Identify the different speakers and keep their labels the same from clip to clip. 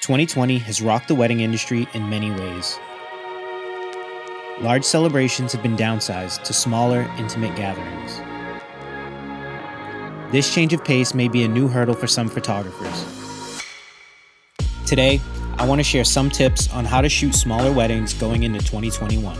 Speaker 1: 2020 has rocked the wedding industry in many ways. Large celebrations have been downsized to smaller, intimate gatherings. This change of pace may be a new hurdle for some photographers. Today, I want to share some tips on how to shoot smaller weddings going into 2021.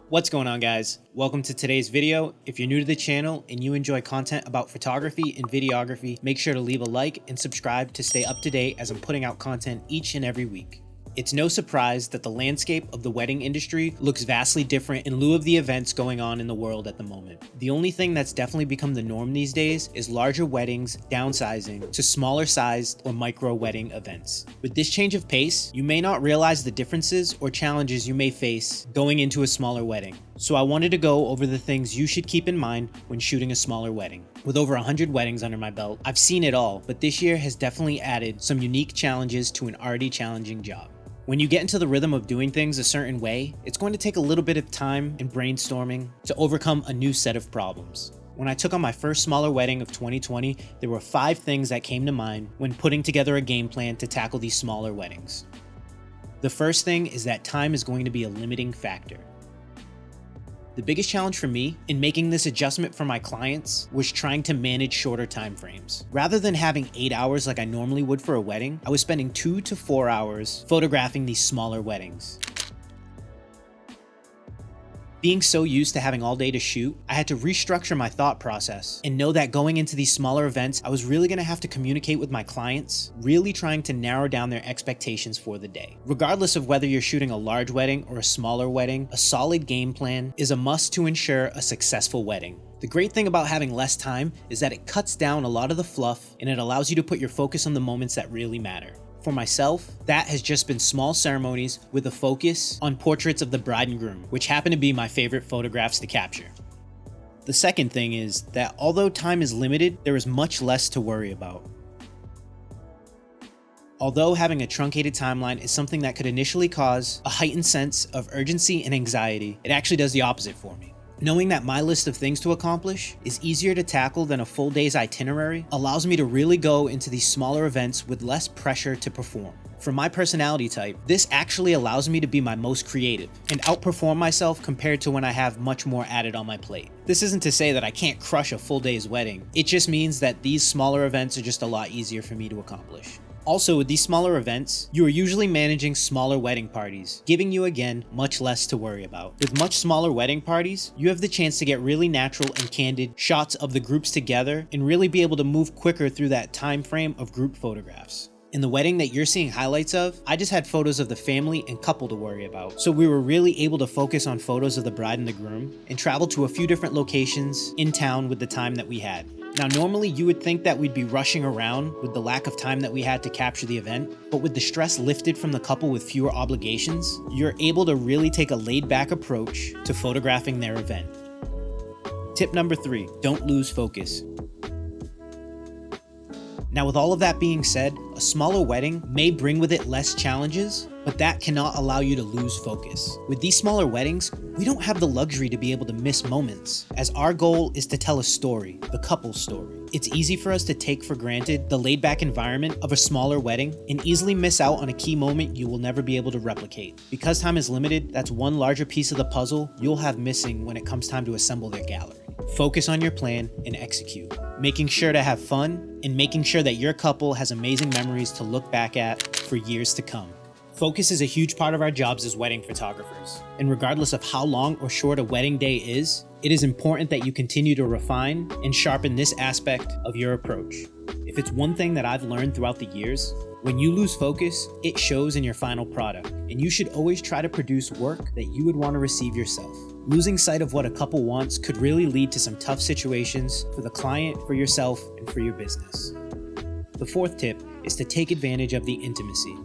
Speaker 1: What's going on, guys? Welcome to today's video. If you're new to the channel and you enjoy content about photography and videography, make sure to leave a like and subscribe to stay up to date as I'm putting out content each and every week. It's no surprise that the landscape of the wedding industry looks vastly different in lieu of the events going on in the world at the moment. The only thing that's definitely become the norm these days is larger weddings downsizing to smaller sized or micro wedding events. With this change of pace, you may not realize the differences or challenges you may face going into a smaller wedding. So I wanted to go over the things you should keep in mind when shooting a smaller wedding. With over 100 weddings under my belt, I've seen it all, but this year has definitely added some unique challenges to an already challenging job. When you get into the rhythm of doing things a certain way, it's going to take a little bit of time and brainstorming to overcome a new set of problems. When I took on my first smaller wedding of 2020, there were 5 things that came to mind when putting together a game plan to tackle these smaller weddings. The first thing is that time is going to be a limiting factor. The biggest challenge for me in making this adjustment for my clients was trying to manage shorter time frames. Rather than having 8 hours like I normally would for a wedding, I was spending 2 to 4 hours photographing these smaller weddings. Being so used to having all day to shoot, I had to restructure my thought process and know that going into these smaller events, I was really going to have to communicate with my clients, really trying to narrow down their expectations for the day. Regardless of whether you're shooting a large wedding or a smaller wedding, a solid game plan is a must to ensure a successful wedding. The great thing about having less time is that it cuts down a lot of the fluff and it allows you to put your focus on the moments that really matter. For myself, that has just been small ceremonies with a focus on portraits of the bride and groom, which happen to be my favorite photographs to capture. The second thing is that although time is limited, there is much less to worry about. Although having a truncated timeline is something that could initially cause a heightened sense of urgency and anxiety, it actually does the opposite for me. Knowing that my list of things to accomplish is easier to tackle than a full day's itinerary allows me to really go into these smaller events with less pressure to perform. For my personality type, this actually allows me to be my most creative and outperform myself compared to when I have much more added on my plate. This isn't to say that I can't crush a full day's wedding, it just means that these smaller events are just a lot easier for me to accomplish. Also, with these smaller events, you are usually managing smaller wedding parties, giving you again much less to worry about. With much smaller wedding parties, you have the chance to get really natural and candid shots of the groups together and really be able to move quicker through that time frame of group photographs. In the wedding that you're seeing highlights of, I just had photos of the family and couple to worry about, so we were really able to focus on photos of the bride and the groom and travel to a few different locations in town with the time that we had. Now, normally you would think that we'd be rushing around with the lack of time that we had to capture the event, but with the stress lifted from the couple with fewer obligations, you're able to really take a laid-back approach to photographing their event. Tip number 3, don't lose focus. Now, with all of that being said, a smaller wedding may bring with it less challenges, but that cannot allow you to lose focus. With these smaller weddings, we don't have the luxury to be able to miss moments, as our goal is to tell a story, the couple's story. It's easy for us to take for granted the laid-back environment of a smaller wedding and easily miss out on a key moment you will never be able to replicate. Because time is limited, that's one larger piece of the puzzle you'll have missing when it comes time to assemble their gallery. Focus on your plan and execute, making sure to have fun and making sure that your couple has amazing memories to look back at for years to come. Focus is a huge part of our jobs as wedding photographers, and regardless of how long or short a wedding day is, it is important that you continue to refine and sharpen this aspect of your approach. If it's one thing that I've learned throughout the years, when you lose focus, it shows in your final product, and you should always try to produce work that you would want to receive yourself. Losing sight of what a couple wants could really lead to some tough situations for the client, for yourself, and for your business. The fourth tip is to take advantage of the intimacy.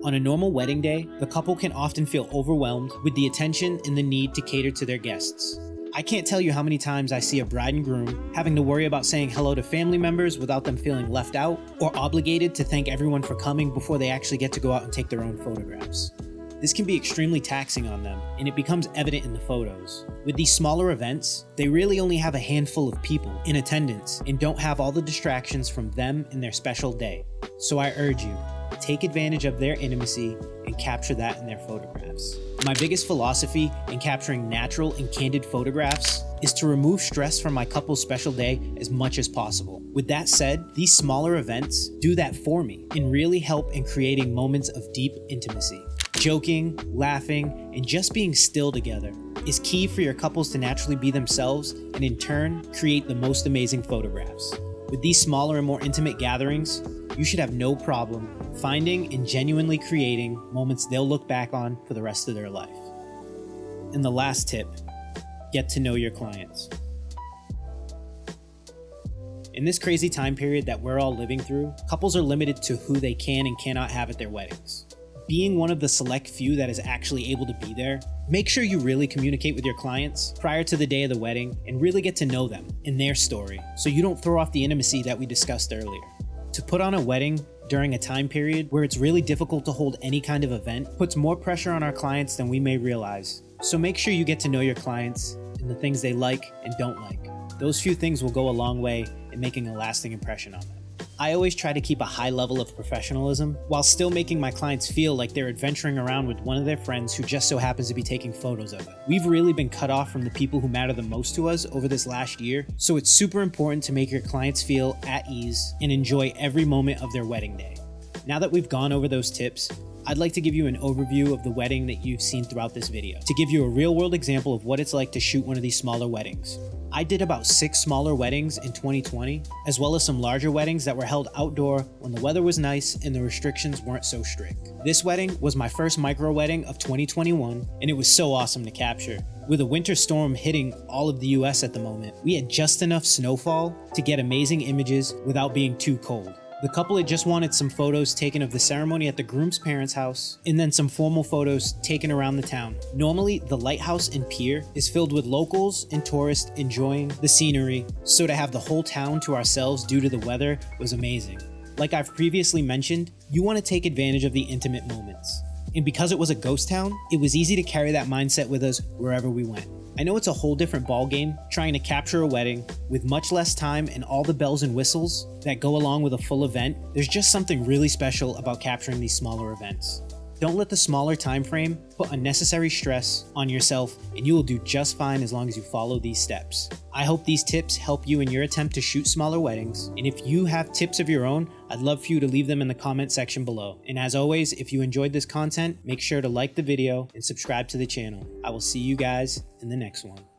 Speaker 1: On a normal wedding day, the couple can often feel overwhelmed with the attention and the need to cater to their guests. I can't tell you how many times I see a bride and groom having to worry about saying hello to family members without them feeling left out, or obligated to thank everyone for coming before they actually get to go out and take their own photographs. This can be extremely taxing on them, and it becomes evident in the photos. With these smaller events, they really only have a handful of people in attendance and don't have all the distractions from them and their special day. So I urge you, take advantage of their intimacy and capture that in their photographs. My biggest philosophy in capturing natural and candid photographs is to remove stress from my couple's special day as much as possible. With that said, these smaller events do that for me and really help in creating moments of deep intimacy. Joking, laughing, and just being still together is key for your couples to naturally be themselves and in turn create the most amazing photographs. With these smaller and more intimate gatherings, you should have no problem finding and genuinely creating moments they'll look back on for the rest of their life. And the last tip, get to know your clients. In this crazy time period that we're all living through, couples are limited to who they can and cannot have at their weddings. Being one of the select few that is actually able to be there, make sure you really communicate with your clients prior to the day of the wedding and really get to know them and their story so you don't throw off the intimacy that we discussed earlier. To put on a wedding during a time period where it's really difficult to hold any kind of event puts more pressure on our clients than we may realize. So make sure you get to know your clients and the things they like and don't like. Those few things will go a long way in making a lasting impression on them. I always try to keep a high level of professionalism while still making my clients feel like they're adventuring around with one of their friends who just so happens to be taking photos of them. We've really been cut off from the people who matter the most to us over this last year, so it's super important to make your clients feel at ease and enjoy every moment of their wedding day. Now that we've gone over those tips, I'd like to give you an overview of the wedding that you've seen throughout this video to give you a real-world example of what it's like to shoot one of these smaller weddings. I did about 6 smaller weddings in 2020, as well as some larger weddings that were held outdoor when the weather was nice and the restrictions weren't so strict. This wedding was my first micro wedding of 2021, and it was so awesome to capture. With a winter storm hitting all of the US at the moment, we had just enough snowfall to get amazing images without being too cold. The couple had just wanted some photos taken of the ceremony at the groom's parents' house, and then some formal photos taken around the town. Normally, the lighthouse and pier is filled with locals and tourists enjoying the scenery, so to have the whole town to ourselves due to the weather was amazing. Like I've previously mentioned, you want to take advantage of the intimate moments. And because it was a ghost town, it was easy to carry that mindset with us wherever we went. I know it's a whole different ballgame trying to capture a wedding with much less time and all the bells and whistles that go along with a full event. There's just something really special about capturing these smaller events. Don't let the smaller time frame put unnecessary stress on yourself, and you will do just fine as long as you follow these steps. I hope these tips help you in your attempt to shoot smaller weddings, and if you have tips of your own, I'd love for you to leave them in the comment section below. And as always, if you enjoyed this content, make sure to like the video and subscribe to the channel. I will see you guys in the next one.